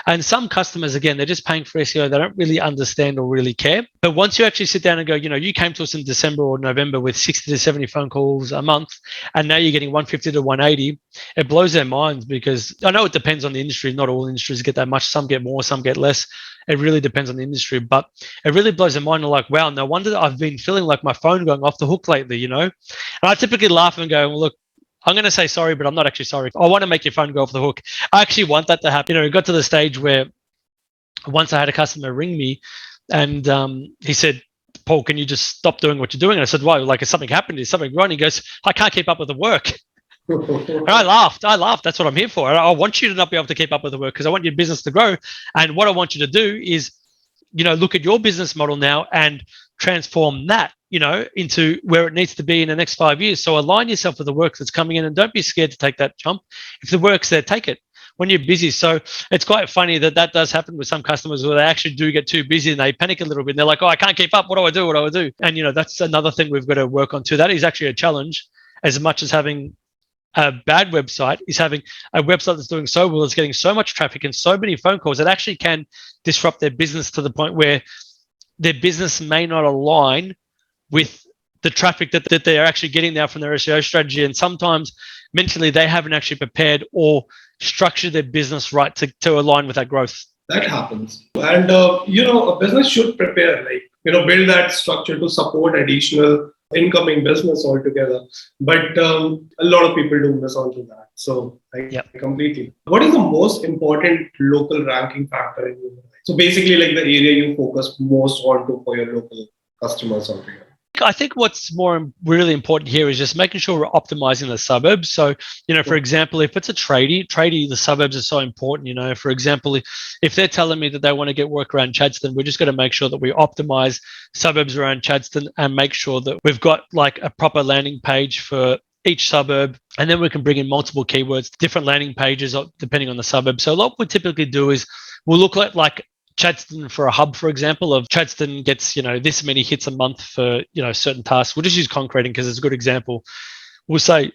And some customers, again, they're just paying for SEO. They don't really understand or really care. But once you actually sit down and go, you came to us in December or November with 60 to 70 phone calls a month, and now you're getting 150 to 180, it blows their minds because I know it depends on the industry. Not all industries get that much. Some get more, some get less. It really depends on the industry, but it really blows their mind. They're like, wow, no wonder that I've been feeling like my phone going off the hook lately, And I typically laugh and go, well, look, I'm going to say sorry, but I'm not actually sorry. I want to make your phone go off the hook. I actually want that to happen. It got to the stage where once I had a customer ring me and he said, Paul, can you just stop doing what you're doing? And I said, why? Has something happened? Is something wrong? He goes, I can't keep up with the work. And I laughed. That's what I'm here for. I want you to not be able to keep up with the work because I want your business to grow. And what I want you to do is, look at your business model now and transform that, into where it needs to be in the next 5 years. So align yourself with the work that's coming in and don't be scared to take that jump. If the work's there, take it when you're busy. So it's quite funny that does happen with some customers where they actually do get too busy and they panic a little bit. And they're like, oh, I can't keep up. What do I do? And, that's another thing we've got to work on too. That is actually a challenge as much as having a bad website is having a website that's doing so well, it's getting so much traffic and so many phone calls, it actually can disrupt their business to the point where their business may not align with the traffic that they're actually getting now from their SEO strategy. And sometimes mentally they haven't actually prepared or structured their business right to align with that growth. That happens. And, a business should prepare, build that structure to support additional incoming business altogether. But a lot of people do miss on to that. So completely. What is the most important local ranking factor in your life? So basically the area you focus most on for your local customers altogether. I think what's really important here is just making sure we're optimizing the suburbs. So, for example, if it's a tradie, the suburbs are so important. For example, if they're telling me that they want to get work around Chadstone, we're just going to make sure that we optimize suburbs around Chadstone and make sure that we've got a proper landing page for each suburb. And then we can bring in multiple keywords, different landing pages depending on the suburb. So what we typically do is we'll look at Chadstone for a hub, for example, of Chadstone gets, this many hits a month for, certain tasks. We'll just use concreting because it's a good example. We'll say,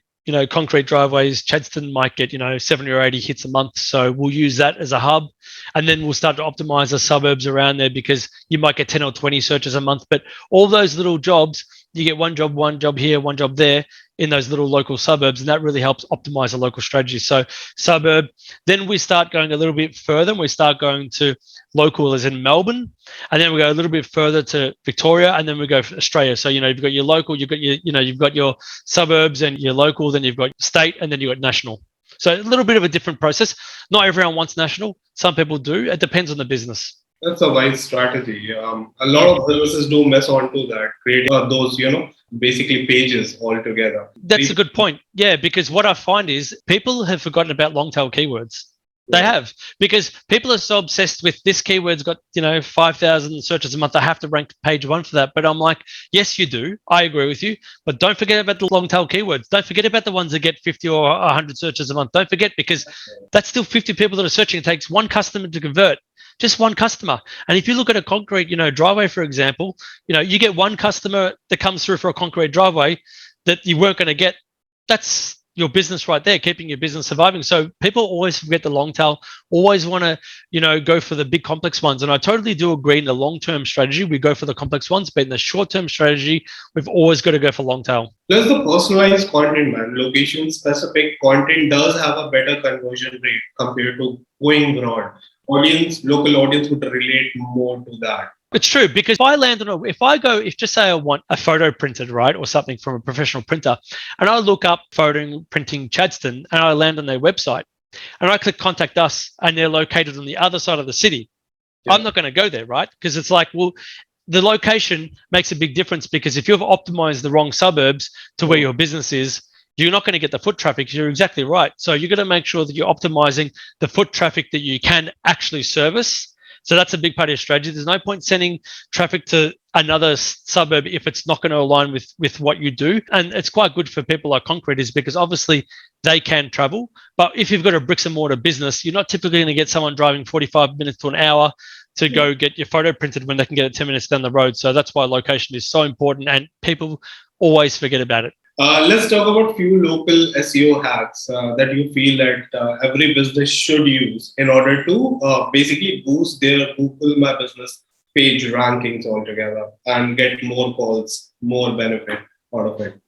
concrete driveways, Chadstone might get, 70 or 80 hits a month. So we'll use that as a hub. And then we'll start to optimize the suburbs around there because you might get 10 or 20 searches a month. But all those little jobs, you get one job here, one job there in those little local suburbs. And that really helps optimize a local strategy. So suburb, then we start going a little bit further and we start going to local as in Melbourne. And then we go a little bit further to Victoria and then we go for Australia. So, you've got your local, you've got your suburbs and your local, then you've got state and then you've got national. So a little bit of a different process. Not everyone wants national. Some people do. It depends on the business. That's a wise strategy. A lot of businesses do mess on to that, create those, basically pages altogether. That's a good point. Yeah, because what I find is people have forgotten about long tail keywords. They have, because people are so obsessed with this keyword's got, 5,000 searches a month. I have to rank page one for that. But I'm like, yes, you do. I agree with you. But don't forget about the long tail keywords. Don't forget about the ones that get 50 or 100 searches a month. Don't forget, because that's still 50 people that are searching. It takes one customer to convert, just one customer. And if you look at a concrete, driveway, for example, you get one customer that comes through for a concrete driveway that you weren't going to get. That's your business right there, keeping your business surviving. So people always forget the long tail, always want to, go for the big complex ones. And I totally do agree, in the long-term strategy, we go for the complex ones, but in the short-term strategy, we've always got to go for long tail. Plus the personalized content, man. Location-specific content does have a better conversion rate compared to going broad. Local audience would relate more to that. It's true, because if just say I want a photo printed, right, or something from a professional printer, and I look up photo printing Chadstone and I land on their website and I click contact us and they're located on the other side of the city, I'm not going to go there, right? Because it's like, well, the location makes a big difference, because if you've optimized the wrong suburbs to where your business is, you're not going to get the foot traffic. You're exactly right. So you're going to make sure that you're optimizing the foot traffic that you can actually service. So that's a big part of your strategy. There's no point sending traffic to another suburb if it's not going to align with what you do. And it's quite good for people like concreters, because obviously they can travel. But if you've got a bricks and mortar business, you're not typically going to get someone driving 45 minutes to an hour to go get your photo printed when they can get it 10 minutes down the road. So that's why location is so important, and people always forget about it. Let's talk about few local SEO hacks that you feel that every business should use in order to basically boost their Google My Business page rankings altogether and get more calls, more benefit out of it.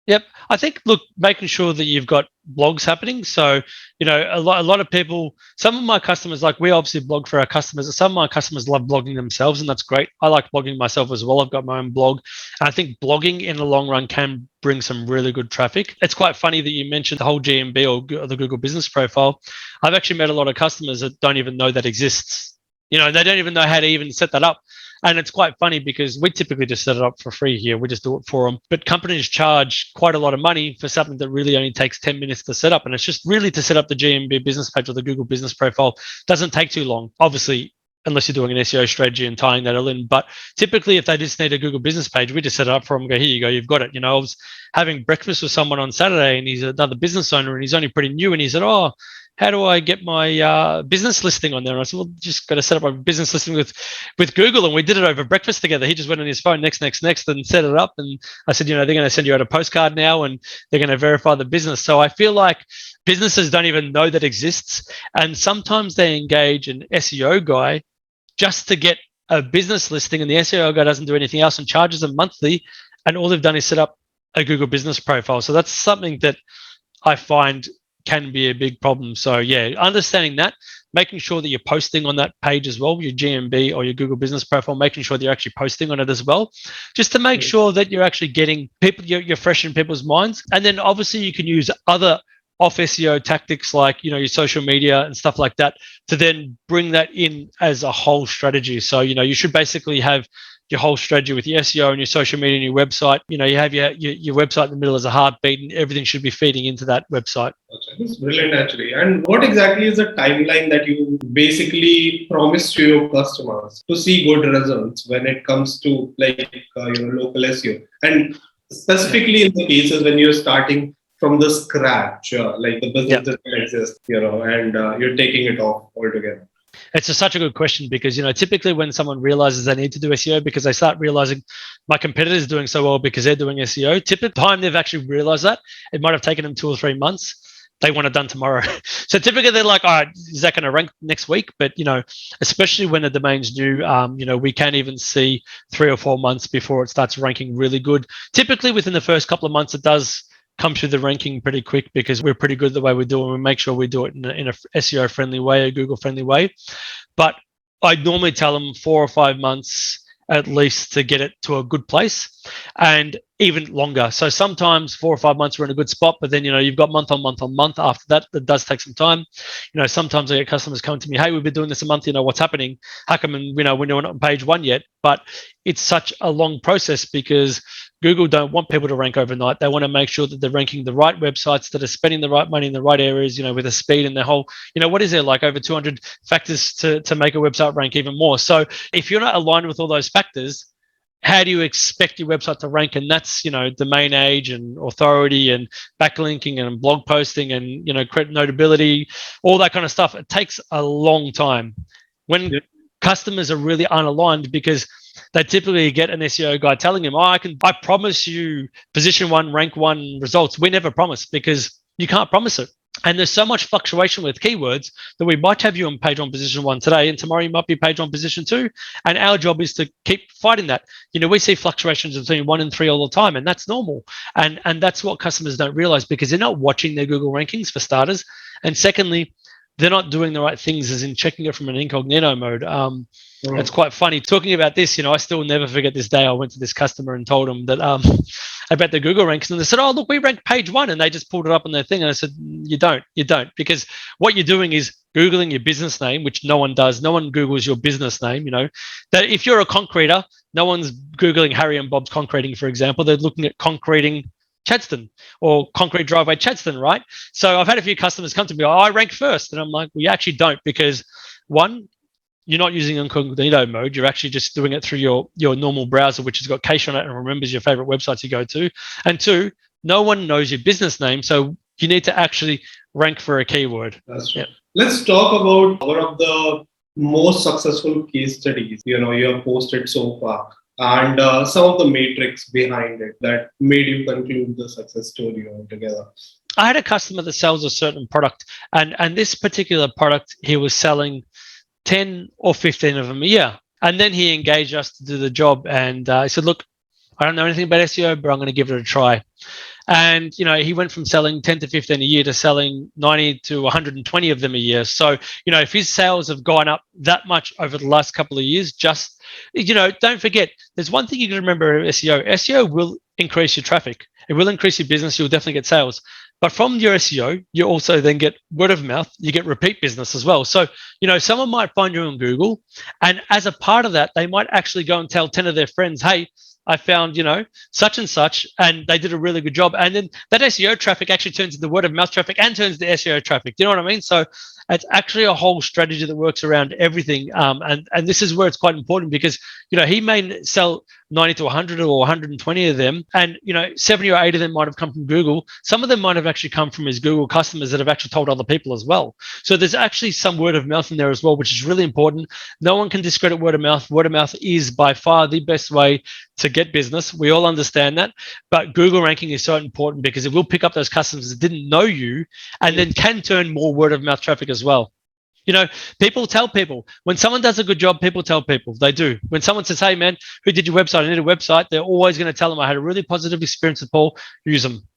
Yep. I think, look, making sure that you've got blogs happening. So, a lot of people, some of my customers, like we obviously blog for our customers. Some of my customers love blogging themselves, and that's great. I like blogging myself as well. I've got my own blog. And I think blogging in the long run can bring some really good traffic. It's quite funny that you mentioned the whole GMB or the Google Business Profile. I've actually met a lot of customers that don't even know that exists. They don't even know how to even set that up. And it's quite funny, because we typically just set it up for free here. We just do it for them. But companies charge quite a lot of money for something that really only takes 10 minutes to set up. And it's just really to set up the GMB business page or the Google Business Profile. Doesn't take too long, obviously, unless you're doing an SEO strategy and tying that all in. But typically, if they just need a Google Business page, we just set it up for them and go, here you go, you've got it. I was having breakfast with someone on Saturday, and he's another business owner, and he's only pretty new. And he said, how do I get my business listing on there? And I said, well, just got to set up a business listing with Google. And we did it over breakfast together. He just went on his phone next and set it up. And I said, they're going to send you out a postcard now, and they're going to verify the business. So I feel like businesses don't even know that exists. And sometimes they engage an SEO guy just to get a business listing, and the SEO guy doesn't do anything else and charges them monthly. And all they've done is set up a Google Business Profile. So that's something that I find can be a big problem. So yeah, understanding that, making sure that you're posting on that page as well, your GMB or your Google Business Profile, making sure that you're actually posting on it as well, just to make sure that you're actually getting people, you're fresh in people's minds. And then obviously you can use other off SEO tactics like, your social media and stuff like that to then bring that in as a whole strategy. So, you should basically have your whole strategy with your SEO and your social media and your website. You have your website in the middle as a heartbeat, and everything should be feeding into that website. That's brilliant, actually. And what exactly is the timeline that you basically promise to your customers to see good results when it comes to local SEO? And specifically in the cases when you're starting from the scratch, like the business doesn't exist, and you're taking it off altogether. It's such a good question, because, typically when someone realizes they need to do SEO, because they start realizing my competitor is doing so well because they're doing SEO, typically the time they've actually realized that, it might have taken them 2 or 3 months. They want it done tomorrow. So typically they're like, all right, is that going to rank next week? But, especially when the domain's new, we can even see 3 or 4 months before it starts ranking really good. Typically within the first couple of months, it does come through the ranking pretty quick, because we're pretty good the way we do it. We make sure we do it in a SEO friendly way, a Google friendly way. But I normally tell them 4 or 5 months at least to get it to a good place, and even longer. So sometimes 4 or 5 months we're in a good spot, but then, you've got month on month after that. That does take some time. Sometimes I get customers coming to me, hey, we've been doing this a month, what's happening? How come, we're not on page 1 yet? But it's such a long process, because Google don't want people to rank overnight. They want to make sure that they're ranking the right websites, that are spending the right money in the right areas, with the speed and the whole, what is there, like over 200 factors to make a website rank even more. So if you're not aligned with all those factors, how do you expect your website to rank? And that's, domain age and authority and backlinking and blog posting and, credit notability, all that kind of stuff. It takes a long time when customers are really unaligned, because they typically get an SEO guy telling them, I promise you position 1, rank 1 results. We never promise, because you can't promise it. And there's so much fluctuation with keywords that we might have you on page 1 position 1 today, and tomorrow you might be page 1 position 2. And our job is to keep fighting that. We see fluctuations between 1 and 3 all the time, and that's normal. And that's what customers don't realize, because they're not watching their Google rankings, for starters. And secondly, they're not doing the right things, as in checking it from an incognito mode. It's quite funny talking about this. I still never forget this day. I went to this customer and told them that about the Google ranks, and they said, "Oh, look, we ranked page 1," and they just pulled it up on their thing. And I said, "You don't, because what you're doing is Googling your business name, which no one does. No one Googles your business name. That if you're a concreter, no one's Googling Harry and Bob's Concreting, for example. They're looking at concreting Chadstone or concrete driveway Chadstone, right? So I've had a few customers come to me, I rank first. And I'm like, well, you actually don't, because 1, you're not using incognito mode. You're actually just doing it through your normal browser, which has got cache on it and remembers your favorite websites you go to. And 2, no one knows your business name. So you need to actually rank for a keyword. That's true. Let's talk about one of the most successful case studies, you have posted so far, and some of the metrics behind it that made you conclude the success story altogether. I had a customer that sells a certain product, and this particular product, he was selling 10 or 15 of them a year. And then he engaged us to do the job, and he said, look, I don't know anything about SEO, but I'm going to give it a try. And, he went from selling 10 to 15 a year to selling 90 to 120 of them a year. So, if his sales have gone up that much over the last couple of years, just, don't forget, there's one thing you can remember about SEO. SEO will increase your traffic. It will increase your business. You'll definitely get sales. But from your SEO, you also then get word of mouth. You get repeat business as well. So, someone might find you on Google, and as a part of that, they might actually go and tell 10 of their friends, hey, I found, such and such, and they did a really good job. And then that SEO traffic actually turns into word of mouth traffic and turns to SEO traffic. Do you know what I mean? So it's actually a whole strategy that works around everything. And this is where it's quite important, because, he may sell 90 to 100 or 120 of them, and 70 or 80 of them might have come from Google. Some of them might have actually come from his Google customers that have actually told other people as well. So there's actually some word of mouth in there as well, which is really important. No one can discredit word of mouth. Word of mouth is by far the best way to get business. We all understand that, but Google ranking is so important, because it will pick up those customers that didn't know you, and then can turn more word of mouth traffic as well. People tell people. When someone does a good job, people tell people. They do. When someone says, hey, man, who did your website? I need a website. They're always going to tell them, I had a really positive experience with Paul. Use them.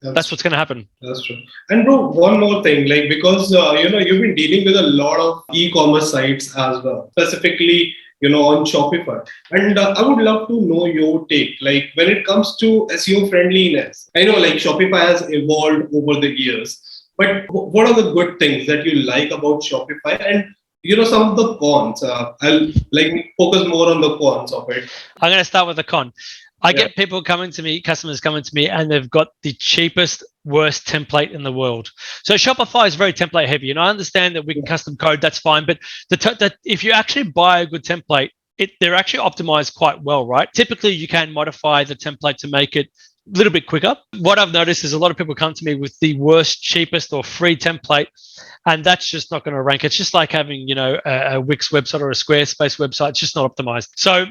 That's what's going to happen. That's true. And bro, one more thing, because, you've been dealing with a lot of e-commerce sites as well, specifically, on Shopify. And I would love to know your take, when it comes to SEO friendliness. I know Shopify has evolved over the years. But what are the good things that you like about Shopify, and some of the cons? I'll focus more on the cons of it. I'm going to start with the con. I get people coming to me, customers coming to me, and they've got the cheapest, worst template in the world. So Shopify is very template heavy, and I understand that we can custom code. That's fine, but if you actually buy a good template, they're actually optimized quite well, right? Typically, you can modify the template to make it a little bit quicker. What I've noticed is a lot of people come to me with the worst, cheapest or free template, and that's just not going to rank. It's just like having, a Wix website or a Squarespace website. It's just not optimized. So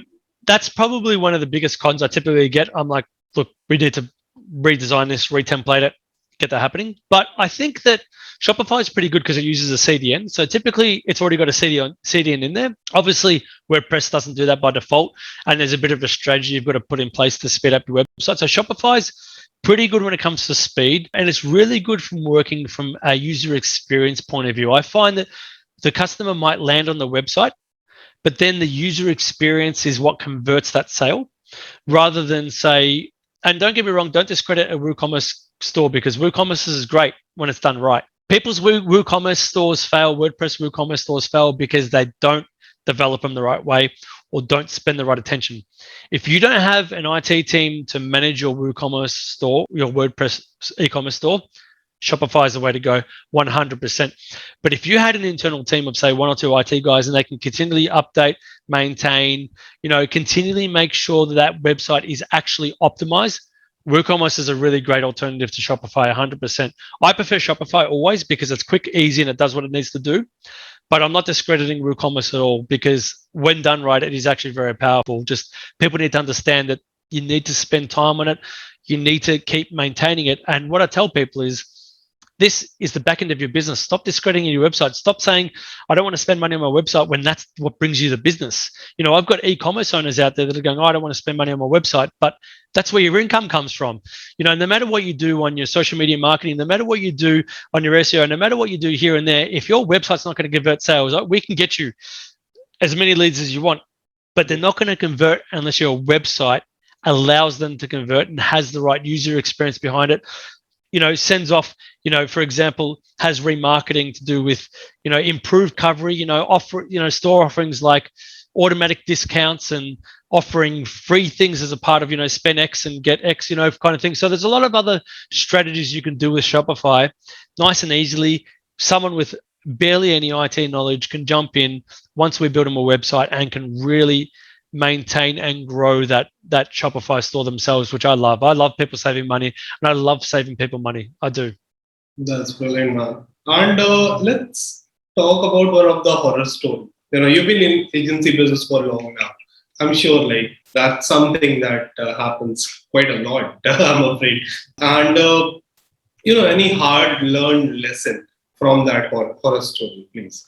that's probably one of the biggest cons I typically get. I'm like, look, we need to redesign this, retemplate it, get that happening. But I think that Shopify is pretty good because it uses a CDN. So typically it's already got a CDN in there. Obviously, WordPress doesn't do that by default. And there's a bit of a strategy you've got to put in place to speed up your website. So Shopify's pretty good when it comes to speed. And it's really good from working from a user experience point of view. I find that the customer might land on the website, but then the user experience is what converts that sale, rather than say, and don't get me wrong, don't discredit a WooCommerce store, because WooCommerce is great when it's done right. People's WooCommerce stores fail, WordPress WooCommerce stores fail because they don't develop them the right way, or don't spend the right attention. If you don't have an IT team to manage your WooCommerce store, your WordPress e-commerce store, Shopify is the way to go, 100%. But if you had an internal team of, say, 1 or 2 IT guys, and they can continually update, maintain, continually make sure that website is actually optimized, WooCommerce is a really great alternative to Shopify, 100%. I prefer Shopify always because it's quick, easy, and it does what it needs to do. But I'm not discrediting WooCommerce at all, because when done right, it is actually very powerful. Just people need to understand that you need to spend time on it. You need to keep maintaining it. And what I tell people is, this is the back end of your business. Stop discrediting your website. Stop saying, I don't want to spend money on my website, when that's what brings you the business. I've got e-commerce owners out there that are going, I don't want to spend money on my website, but that's where your income comes from. No matter what you do on your social media marketing, no matter what you do on your SEO, no matter what you do here and there, if your website's not going to convert sales, we can get you as many leads as you want, but they're not going to convert unless your website allows them to convert and has the right user experience behind it. Sends off, for example, has remarketing to do with, improved coverage, offer, store offerings like automatic discounts and offering free things as a part of, spend X and get X, kind of thing. So there's a lot of other strategies you can do with Shopify, nice and easily. Someone with barely any IT knowledge can jump in once we build them a website and can really maintain and grow that Shopify store themselves, which I love. I love people saving money, and I love saving people money. I do. That's brilliant, man. And let's talk about one of the horror stories. You've been in agency business for long now. I'm sure that's something that happens quite a lot, I'm afraid. And any hard learned lesson from that horror story, please?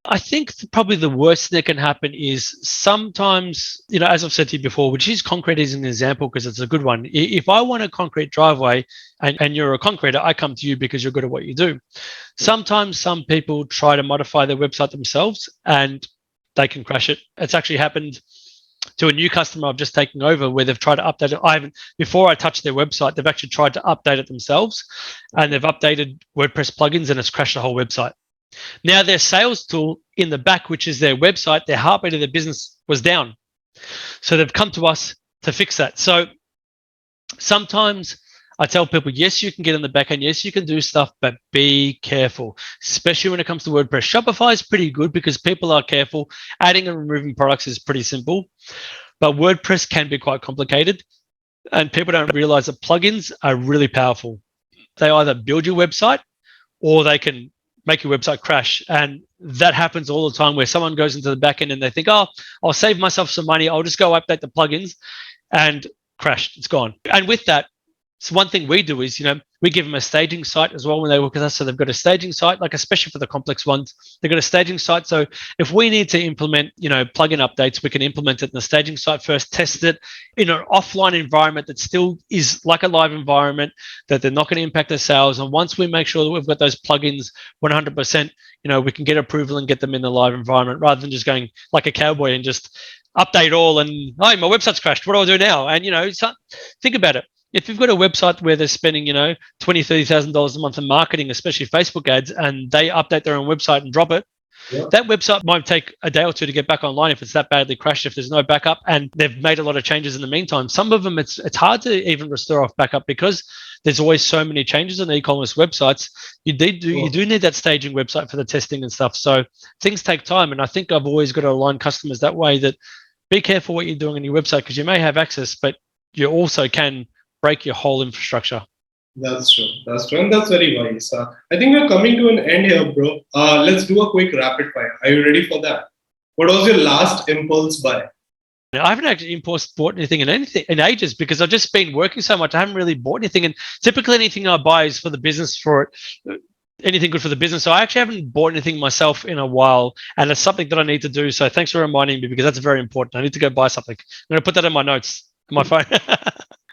I think probably the worst thing that can happen is sometimes, as I've said to you before, which is concrete as an example because it's a good one. If I want a concrete driveway and you're a concreter, I come to you because you're good at what you do. Sometimes some people try to modify their website themselves and they can crash it. It's actually happened to a new customer I've just taken over where they've tried to update it. Before I touch their website, they've actually tried to update it themselves, and they've updated WordPress plugins and it's crashed the whole website. Now their sales tool in the back, which is their website, their heartbeat of their business was down. So they've come to us to fix that. So sometimes I tell people, yes, you can get in the back end. Yes, you can do stuff, but be careful, especially when it comes to WordPress. Shopify is pretty good because people are careful. Adding and removing products is pretty simple, but WordPress can be quite complicated, and people don't realize that plugins are really powerful. They either build your website or they can make your website crash. And that happens all the time where someone goes into the back end and they think, oh, I'll save myself some money. I'll just go update the plugins, and crashed. It's gone. And with that, so one thing we do is, we give them a staging site as well when they work with us. So they've got a staging site, especially for the complex ones, they've got a staging site. So if we need to implement, plugin updates, we can implement it in the staging site first, test it in an offline environment that still is like a live environment, that they're not going to impact their sales. And once we make sure that we've got those plugins 100%, we can get approval and get them in the live environment rather than just going like a cowboy and just update all and, my website's crashed. What do I do now? And, so think about it. If you've got a website where they're spending, $20,000, $30,000 a month in marketing, especially Facebook ads, and they update their own website and drop it, that website might take a day or two to get back online if it's that badly crashed, if there's no backup, and they've made a lot of changes in the meantime. Some of them, it's hard to even restore off backup because there's always so many changes on e-commerce websites. You do need that staging website for the testing and stuff. So things take time, and I think I've always got to align customers that way, that be careful what you're doing on your website because you may have access, but you also can break your whole infrastructure. That's true. And that's very wise. I think we're coming to an end here, bro. Let's do a quick rapid fire. Are you ready for that? What was your last impulse buy? I haven't actually bought anything in ages because I've just been working so much. I haven't really bought anything. And typically anything I buy is for the business, for anything good for the business. So I actually haven't bought anything myself in a while. And it's something that I need to do. So thanks for reminding me because that's very important. I need to go buy something. I'm going to put that in my notes on my phone.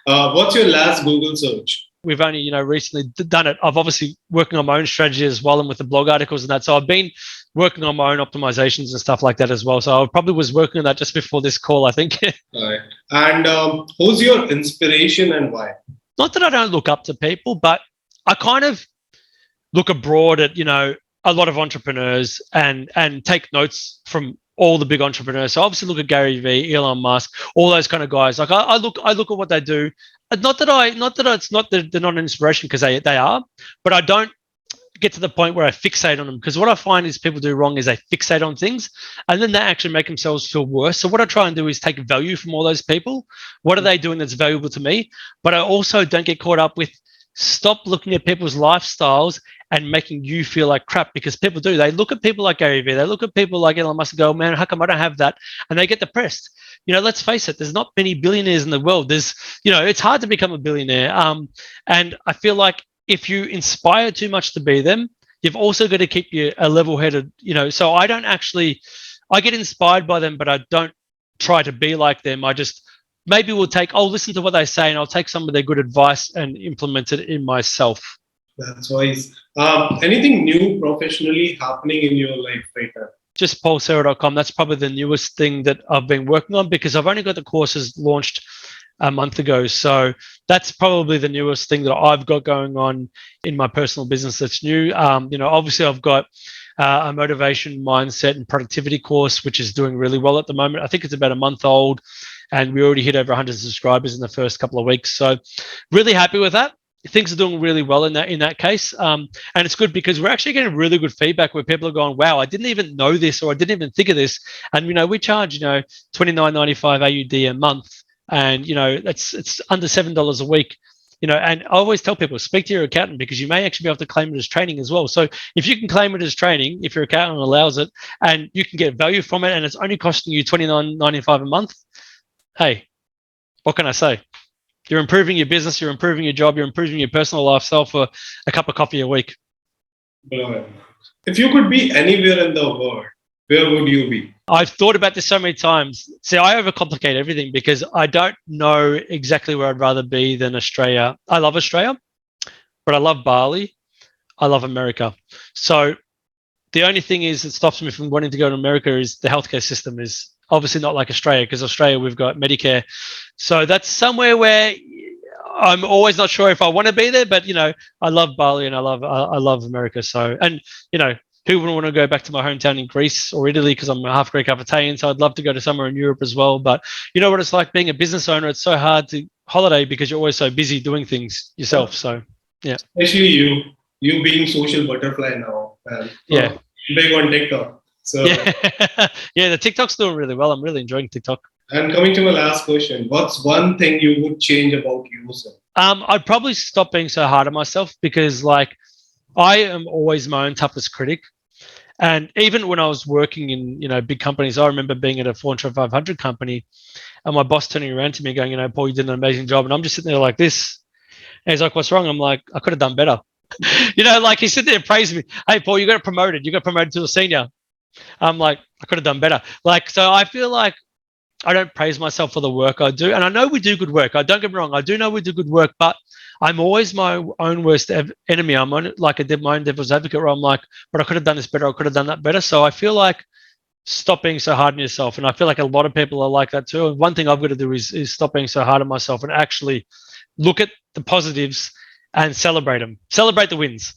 What's your last Google search? We've only, recently done it. I've obviously working on my own strategy as well and with the blog articles and that. So I've been working on my own optimizations and stuff like that as well. So I probably was working on that just before this call, I think. All right. And who's your inspiration and why? Not that I don't look up to people, but I kind of look abroad at, a lot of entrepreneurs and take notes from all the big entrepreneurs. So obviously look at Gary Vee, Elon Musk, all those kind of guys. Like I look at what they do. Not that it's not that they're not an inspiration, because they are, but I don't get to the point where I fixate on them, because what I find is people do wrong is they fixate on things and then they actually make themselves feel worse. So what I try and do is take value from all those people. What are they doing that's valuable to me? But I also don't get caught up with stop looking at people's lifestyles and making you feel like crap, because people do. They look at people like Gary Vee, they look at people like Elon Musk and go, man, how come I don't have that? And they get depressed. Let's face it, there's not many billionaires in the world. It's hard to become a billionaire. And I feel like if you inspire too much to be them, you've also got to keep you a level-headed, so I get inspired by them, but I don't try to be like them. I'll listen to what they say and I'll take some of their good advice and implement it in myself. That's wise. Anything new professionally happening in your life right now? Just paulsera.com. That's probably the newest thing that I've been working on, because I've only got the courses launched a month ago. So that's probably the newest thing that I've got going on in my personal business that's new. Obviously I've got a motivation, mindset, and productivity course, which is doing really well at the moment. I think it's about a month old, and we already hit over 100 subscribers in the first couple of weeks. So really happy with that. Things are doing really well in that case. And it's good because we're actually getting really good feedback where people are going, wow, I didn't even know this, or I didn't even think of this. And, we charge, $29.95 AUD a month. And, it's under $7 a week. And I always tell people, speak to your accountant, because you may actually be able to claim it as training as well. So if you can claim it as training, if your accountant allows it, and you can get value from it, and it's only costing you $29.95 a month, hey, what can I say? You're improving your business, you're improving your job, you're improving your personal lifestyle for a cup of coffee a week. If you could be anywhere in the world, where would you be? I've thought about this so many times. See, I overcomplicate everything because I don't know exactly where I'd rather be than Australia. I love Australia, but I love Bali. I love America. So the only thing is that stops me from wanting to go to America is the healthcare system is obviously not like Australia, because Australia, we've got Medicare. So that's somewhere where I'm always not sure if I want to be there, but, I love Bali and I love America. So, and, who wouldn't want to go back to my hometown in Greece or Italy, because I'm half Greek, half Italian. So I'd love to go to somewhere in Europe as well. But you know what it's like being a business owner? It's so hard to holiday because you're always so busy doing things yourself. So, yeah. Especially you being social butterfly now. Yeah. Big on TikTok. So yeah, the TikTok's doing really well. I'm really enjoying TikTok. And coming to my last question, what's one thing you would change about yourself? I'd probably stop being so hard on myself, because I am always my own toughest critic. And even when I was working in, big companies, I remember being at a Fortune 500 company and my boss turning around to me going, Paul, you did an amazing job. And I'm just sitting there like this. And he's like, what's wrong? I'm like, I could have done better. He's sitting there praising me. Hey, Paul, you got promoted. You got promoted to a senior. I'm like, I could have done better. So I feel like I don't praise myself for the work I do. And I know we do good work. Don't get me wrong. I do know we do good work, but I'm always my own worst enemy. I'm my own devil's advocate, where I'm like, but I could have done this better. I could have done that better. So I feel like stop being so hard on yourself. And I feel like a lot of people are like that too. And one thing I've got to do is stop being so hard on myself and actually look at the positives and celebrate them. Celebrate the wins.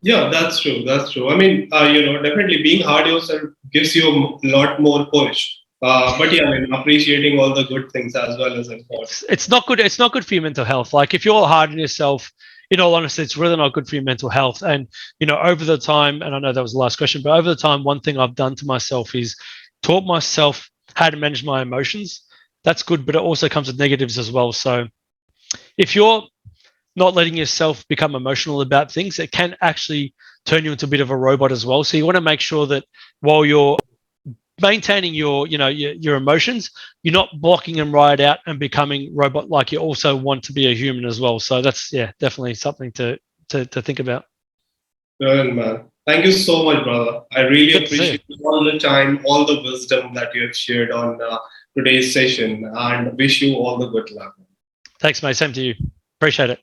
Yeah, that's true. I mean, definitely being hard yourself gives you a lot more push. But yeah, appreciating all the good things as well as important. It's not good. It's not good for your mental health. Like if you're hard on yourself, in all honesty, it's really not good for your mental health. And, over the time, and I know that was the last question, but over the time, one thing I've done to myself is taught myself how to manage my emotions. That's good, but it also comes with negatives as well. So if you're not letting yourself become emotional about things, it can actually turn you into a bit of a robot as well. So you want to make sure that while you're maintaining your emotions, you're not blocking them right out and becoming robot like. You also want to be a human as well. So that's definitely something to think about. Well, man, thank you so much, brother. I really appreciate all the time, all the wisdom that you have shared on today's session, and wish you all the good luck. Thanks, mate. Same to you. Appreciate it.